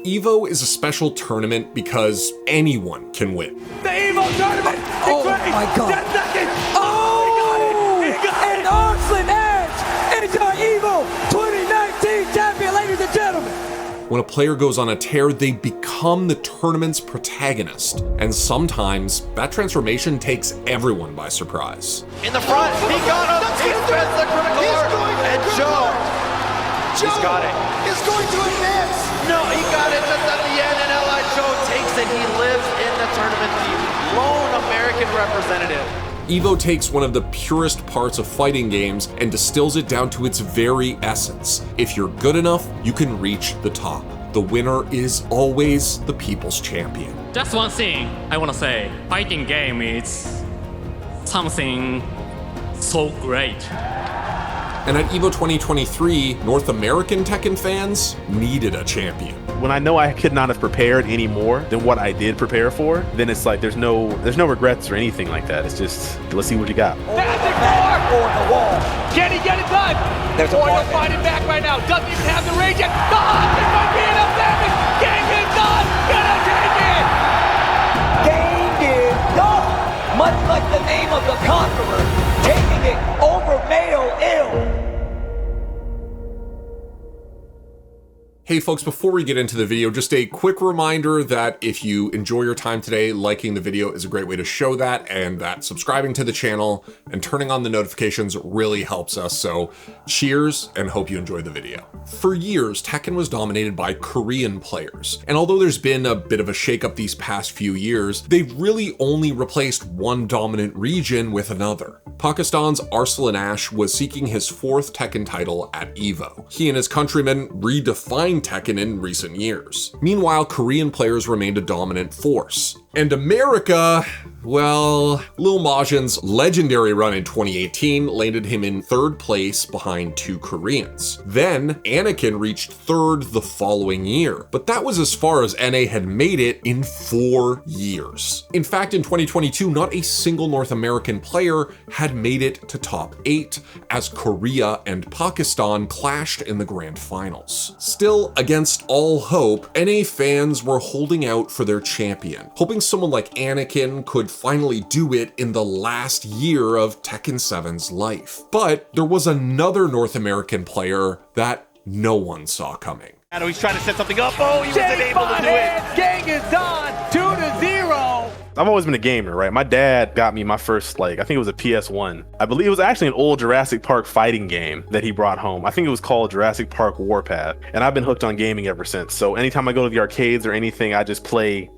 EVO is a special tournament because anyone can win. The EVO tournament! Oh my God! 10 seconds! Oh! He got it! An Arsenal Edge is our EVO 2019 champion, ladies and gentlemen! When a player goes on a tear, they become the tournament's protagonist. And sometimes that transformation takes everyone by surprise. In the front, he got him! He spends the critical art! And Joe! He's got it. Is going to advance. No, he got it just at the end, and L.I. Joe takes it. He lives in the tournament, the lone American representative. EVO takes one of the purest parts of fighting games and distills it down to its very essence. If you're good enough, you can reach the top. The winner is always the people's champion. Just one thing I want to say. Fighting game is something so great. And at EVO 2023, North American Tekken fans needed a champion. When I know I could not have prepared any more than what I did prepare for, then it's like there's no regrets or anything like that. It's just, let's see what you got. Magic Four! On the wall. Can he get it done? There's a Warrior market. fighting back right now. Doesn't even have the rage yet. The Hawkins might be enough damage. Genghis Don gonna take it! Genghis Don, much like the name of the conqueror, taking it over male ill. Hey folks, before we get into the video, just a quick reminder that if you enjoy your time today, liking the video is a great way to show that, and that subscribing to the channel and turning on the notifications really helps us. So cheers, and hope you enjoy the video. For years, Tekken was dominated by Korean players. And although there's been a bit of a shakeup these past few years, they've really only replaced one dominant region with another. Pakistan's Arsalan Ash was seeking his 4th Tekken title at EVO. He and his countrymen redefined Tekken in recent years. Meanwhile, Korean players remained a dominant force. And America, well, Lil Majin's legendary run in 2018 landed him in 3rd place behind 2 Koreans. Then, Anakin reached 3rd the following year, but that was as far as NA had made it in 4 years. In fact, in 2022, not a single North American player had made it to top 8, as Korea and Pakistan clashed in the grand finals. Still, against all hope, NA fans were holding out for their champion, hoping someone like Anakin could finally do it in the last year of Tekken 7's life. But there was another North American player that no one saw coming. I know he's trying to set something up. Oh, he wasn't able to do it. Genghis Don 2-0. I've always been a gamer, right? My dad got me my first, I think it was a PS1. I believe it was actually an old Jurassic Park fighting game that he brought home. I think it was called Jurassic Park Warpath. And I've been hooked on gaming ever since. So anytime I go to the arcades or anything, I just play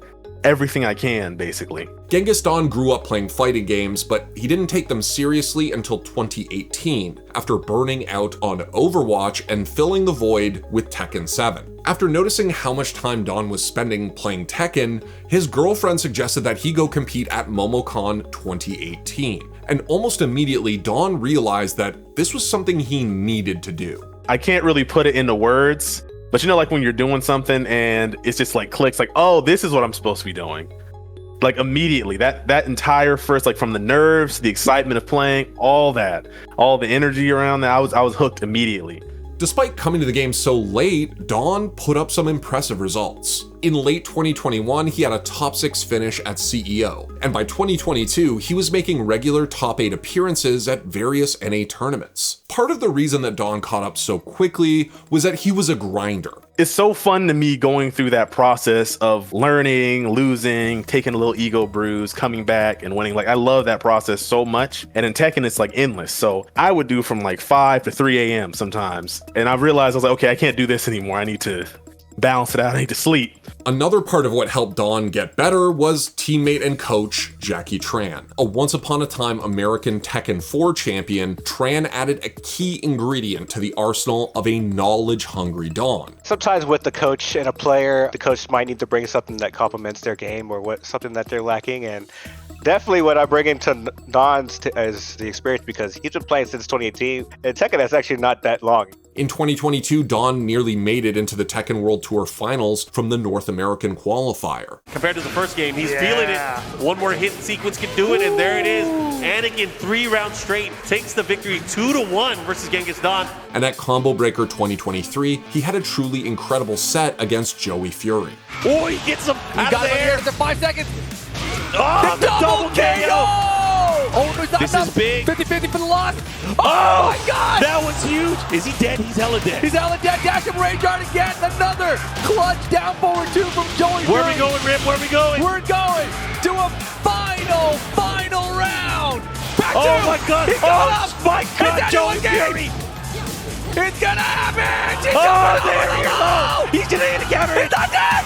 everything I can, basically. Genghis Don grew up playing fighting games, but he didn't take them seriously until 2018, after burning out on Overwatch and filling the void with Tekken 7. After noticing how much time Don was spending playing Tekken, his girlfriend suggested that he go compete at MomoCon 2018. And almost immediately, Don realized that this was something he needed to do. I can't really put it into words, but you know, like when you're doing something and it's just like clicks, like, oh, this is what I'm supposed to be doing. Like immediately, that entire first, like from the nerves, the excitement of playing, all the energy around that, I was hooked immediately. Despite coming to the game so late, Don put up some impressive results. In late 2021, he had a top 6 finish at CEO, and by 2022, he was making regular top 8 appearances at various NA tournaments. Part of the reason that Don caught up so quickly was that he was a grinder. It's so fun to me going through that process of learning, losing, taking a little ego bruise, coming back and winning. Like, I love that process so much. And in Tekken, it's like endless. So I would do from like 5 to 3 a.m. sometimes. And I realized I was like, okay, I can't do this anymore. I need to balance it out. I need to sleep. Another part of what helped Don get better was teammate and coach Jackie Tran. A once upon a time American Tekken 4 champion, Tran added a key ingredient to the arsenal of a knowledge-hungry Don. Sometimes with the coach and a player, the coach might need to bring something that complements their game or something that they're lacking, and Definitely what I bring into Don's as the experience, because he's been playing since 2018, and Tekken that's actually not that long. In 2022, Don nearly made it into the Tekken World Tour Finals from the North American qualifier. Compared to the first game, he's feeling it. One more hit sequence can do it, and there it is. Anakin 3 rounds straight takes the victory 2-1 versus Genghis Don. And at Combo Breaker 2023, he had a truly incredible set against Joey Fury. Oh, he gets him out of there. After 5 seconds. Oh, the double KO! Oh, no, This is big. 50-50 for the loss. Oh, my God! That was huge. Is he dead? He's hella dead. He's hella dead. Dash him, rage guard again. Another clutch down forward 2 from Joey. Where are we going, Rip? Where are we going? We're going to a final round. Back Oh, two. my God. He's going up. My God, Is Joey anyone Fury. It's gonna happen. He's He's gonna hit a camera. He's not dead.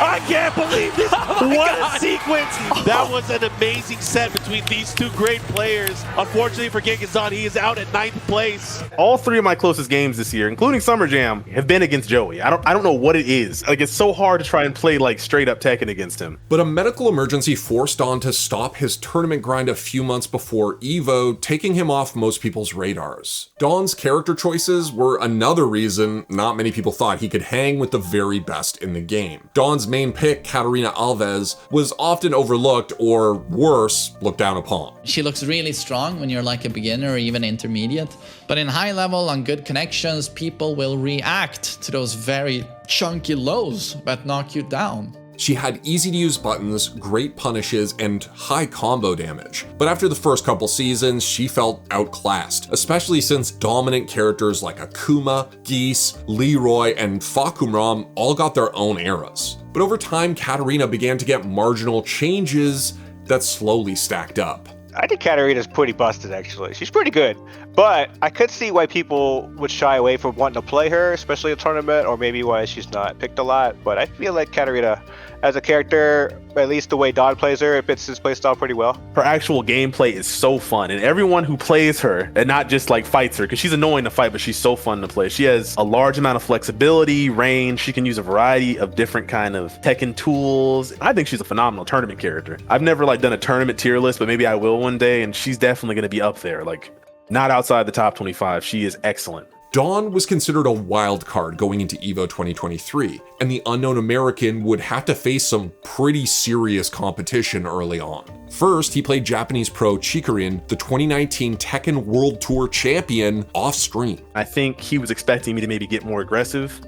I can't believe this. What a sequence. That was an amazing set between these two great players. Unfortunately for Genghis Don, he is out at 9th place. All 3 of my closest games this year, including Summer Jam, have been against Joey. I don't know what it is. Like, it's so hard to try and play like straight up Tekken against him. But a medical emergency forced Don to stop his tournament grind a few months before EVO, taking him off most people's radars. Don's character choices were another reason not many people thought he could hang with the very best in the game. Don's main pick, Katarina Alves, was often overlooked or, worse, looked down upon. She looks really strong when you're like a beginner or even intermediate, but in high level on good connections, people will react to those very chunky lows that knock you down. She had easy-to-use buttons, great punishes, and high combo damage. But after the first couple seasons, she felt outclassed, especially since dominant characters like Akuma, Geese, Leroy, and Fakumram all got their own eras. But over time, Katarina began to get marginal changes that slowly stacked up. I think Katarina's pretty busted, actually. She's pretty good, but I could see why people would shy away from wanting to play her, especially in a tournament, or maybe why she's not picked a lot. But I feel like Katarina, as a character, at least the way Don plays her, it fits his playstyle pretty well. Her actual gameplay is so fun, and everyone who plays her, and not just like fights her, because she's annoying to fight, but she's so fun to play. She has a large amount of flexibility, range. She can use a variety of different kind of Tekken tools. I think she's a phenomenal tournament character. I've never like done a tournament tier list, but maybe I will one day, and she's definitely going to be up there. Like, not outside the top 25. She is excellent. Dawn was considered a wild card going into EVO 2023, and the unknown American would have to face some pretty serious competition early on. First, he played Japanese pro Chikarin, the 2019 Tekken World Tour champion, off screen. I think he was expecting me to maybe get more aggressive,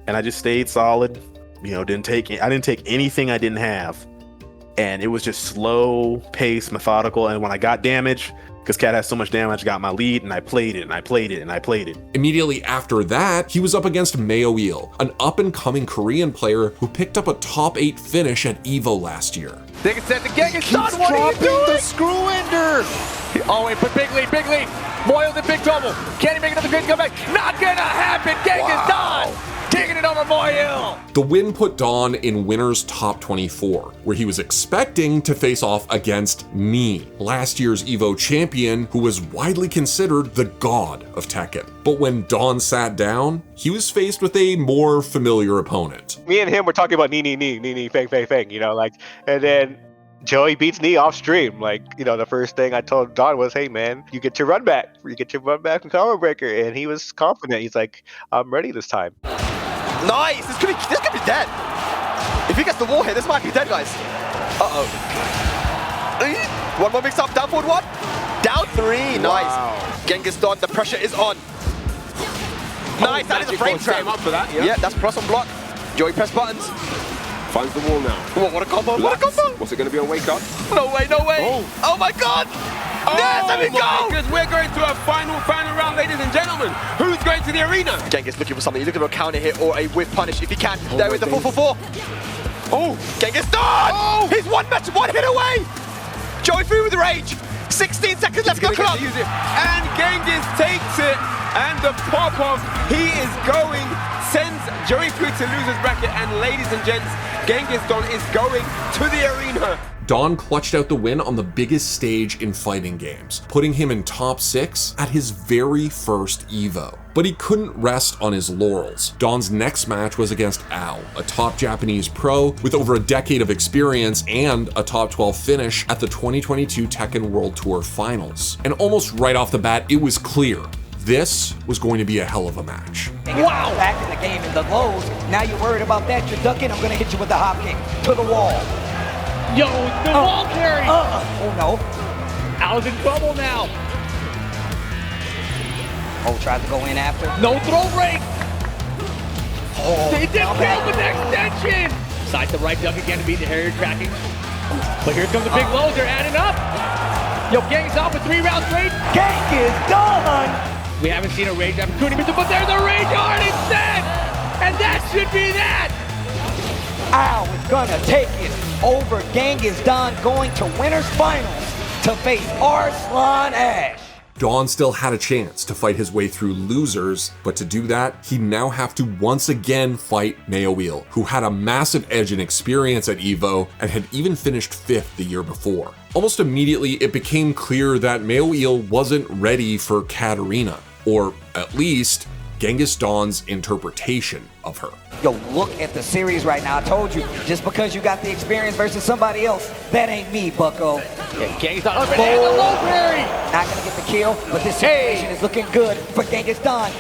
and I just stayed solid. You know, I didn't take anything I didn't have, and it was just slow pace, methodical. And when I got damage, because Cat has so much damage, I got my lead, and I played it, and I played it, and I played it. Immediately after that, he was up against Mayo Il, an up-and-coming Korean player who picked up a top 8 finish at EVO last year. Take a set to Genghis Don. What are you doing? The screw ender. Oh, wait, but big lead, big lead. Moyle's in big trouble. Can he make another great comeback? Not gonna happen. Genghis Don taking it over Moyle. The win put Don in winner's top 24, where he was expecting to face off against me, last year's EVO champion, who was widely considered the god of Tekken. But when Don sat down, he was faced with a more familiar opponent. Me and him were talking about knee, fang, you know, like, and then Joey beats knee off stream. Like, you know, the first thing I told Don was, hey man, you get your run back. You get your run back from Combo Breaker. And he was confident. He's like, I'm ready this time. Nice. This could be dead. If he gets the wall hit, this might be dead, guys. Uh-oh. One more mix up. Down forward 1. Down 3. Nice. Wow. Genghis Don, the pressure is on. Nice. That is a frame trap. Up for that, yeah, that's plus on block. Joey press buttons. Finds the wall now. What a combo. What a combo. What's it going to be a wake up? No way, no way. Oh my God. Yes, there we go! Because we're going to a final round, ladies and gentlemen. Who's going to the arena? Genghis looking for something. He's looking for a counter hit or a whiff punish if he can. There is the 4-4-4. Oh, Genghis Don! Oh! He's one hit away! Joey through with the rage. 16 seconds left, go clock. And Genghis takes it. And the pop-off, he is going, sends Joey through to loser's bracket. And ladies and gents, Genghis Don is going to the arena. Don clutched out the win on the biggest stage in fighting games, putting him in top 6 at his very first EVO. But he couldn't rest on his laurels. Don's next match was against Ao, a top Japanese pro with over a decade of experience and a top 12 finish at the 2022 Tekken World Tour Finals. And almost right off the bat, it was clear this was going to be a hell of a match. Wow! Back in the game in the lows. Now you're worried about that. You're ducking. I'm going to hit you with the hop kick to the wall. Yo, the wall carry. Oh no. Al's in trouble now. Oh, tried to go in after. No throw break. Oh, they did fail with the extension. Side to right duck again to beat the Harrier tracking. But here comes the big lows. They're adding up. Yo, Genghis Don for 3 rounds straight. Genghis Don. We haven't seen a rage opportunity, but there's a rage hard instead. And that should be that. Ao is gonna take it over Genghis Don, going to winners finals to face Arslan Ash. Don still had a chance to fight his way through losers, but to do that, he'd now have to once again fight Mayoil, who had a massive edge in experience at EVO and had even finished 5th the year before. Almost immediately, it became clear that Mayoil wasn't ready for Katarina, or at least Genghis Don's interpretation of her. Yo, look at the series right now. I told you, just because you got the experience versus somebody else, that ain't me, bucko. Yeah, Genghis Don up and the low parry. Not gonna get the kill, but this situation is looking good for Genghis Don.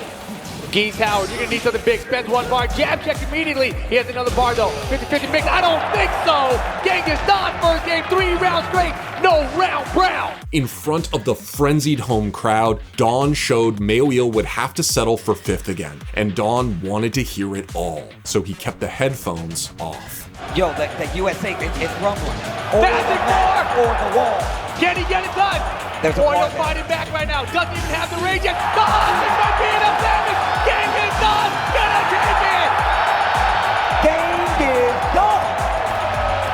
Geese Howard, you're gonna need something big. Spends 1 bar, jab check immediately. He has another bar though. 50-50 mix. I don't think so. Genghis Don first game, 3 rounds straight. No round brown. In front of the frenzied home crowd, Don showed Mayoil would have to settle for 5th again, and Don wanted to hear it all, so he kept the headphones off. Yo, the USA, it's rumbling. That's or the wall. Can he get it done? There's a Boyle fighting back right now. Doesn't even have the rage yet. Don, this might be enough damage. Genghis Don gonna take it. Genghis Don,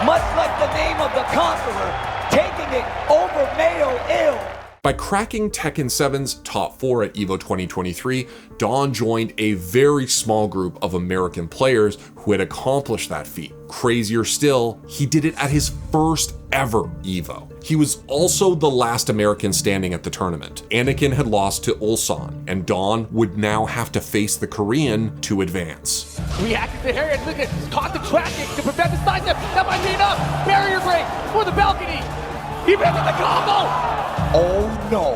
much like the name of the conqueror, taking it over Mayoil. By cracking Tekken 7's top 4 at EVO 2023, Don joined a very small group of American players who had accomplished that feat. Crazier still, he did it at his first ever EVO. He was also the last American standing at the tournament. Anakin had lost to Ulsan, and Don would now have to face the Korean to advance. Reacting to Harriet, look at caught the tracking to prevent the sidestep. That might be enough. Barrier break for the balcony. He misses the combo. Oh no.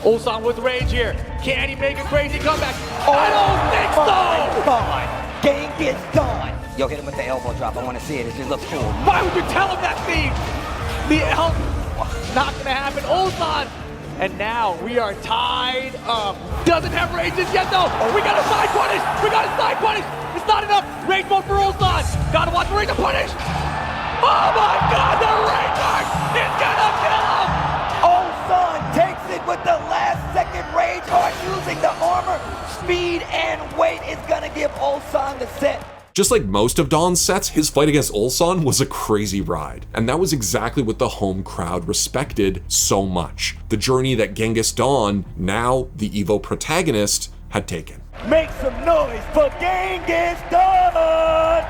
Ulsan with rage here. Can he make a crazy comeback? I don't think so! God, Genghis Don. Yo, hit him with the elbow drop. I want to see it. It just looks cool. Why would you tell him that, Steve? The elbow, not gonna happen. Ulsan. And now we are tied up. Doesn't have rages yet though. We got a side punish. We got a side punish. It's not enough. Rage mode for Ulsan. Gotta watch the rage to punish. Oh my God, the Ranger is gonna kill him! Ulsan takes it with the last second rage heart using the armor. Speed and weight is gonna give Ulsan the set. Just like most of Don's sets, his fight against Ulsan was a crazy ride. And that was exactly what the home crowd respected so much. The journey that Genghis Don, now the EVO protagonist, had taken. Make some noise for Genghis Don!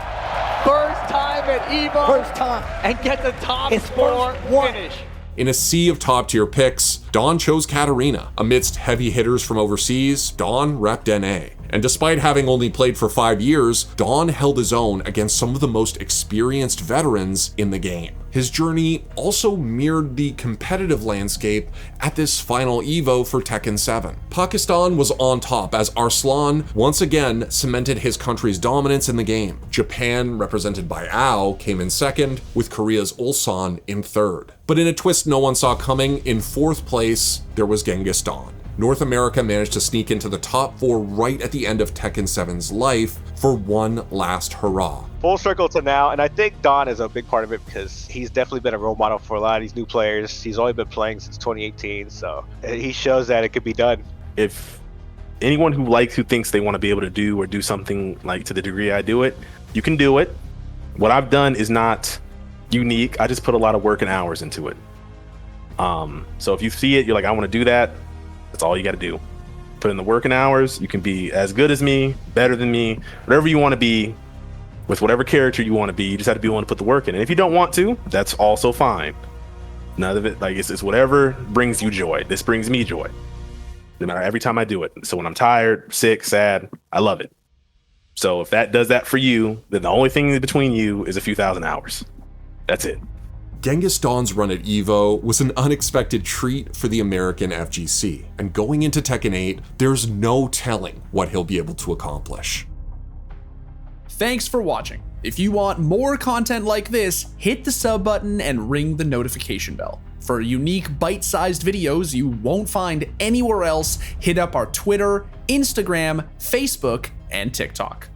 First time at EVO. First time. And get the top His 4 first one. finish. In a sea of top-tier picks, Don chose Katarina. Amidst heavy hitters from overseas, Don repped NA. And despite having only played for 5 years, Don held his own against some of the most experienced veterans in the game. His journey also mirrored the competitive landscape at this final EVO for Tekken 7. Pakistan was on top as Arslan once again cemented his country's dominance in the game. Japan, represented by Ao, came in second, with Korea's Ulsan in third. But in a twist no one saw coming, in 4th place, there was Genghis Don. North America managed to sneak into the top 4 right at the end of Tekken 7's life for one last hurrah. Full circle to now, and I think Don is a big part of it because he's definitely been a role model for a lot of these new players. He's only been playing since 2018, so he shows that it could be done. If anyone who thinks they want to be able to do or do something like to the degree I do it, you can do it. What I've done is not unique. I just put a lot of work and hours into it. So if you see it, you're like, I want to do that. That's all you got to do. Put in the work and hours. You can be as good as me, better than me, whatever you want to be. with whatever character you want to be. You just have to be willing to put the work in. And if you don't want to, that's also fine. None of it, like it's whatever brings you joy. This brings me joy. No matter every time I do it. So when I'm tired, sick, sad, I love it. So if that does that for you, then the only thing between you is a few thousand hours. That's it. Genghis Don's run at EVO was an unexpected treat for the American FGC, and going into Tekken 8, there's no telling what he'll be able to accomplish. Thanks for watching. If you want more content like this, hit the sub button and ring the notification bell. For unique bite-sized videos you won't find anywhere else, hit up our Twitter, Instagram, Facebook, and TikTok.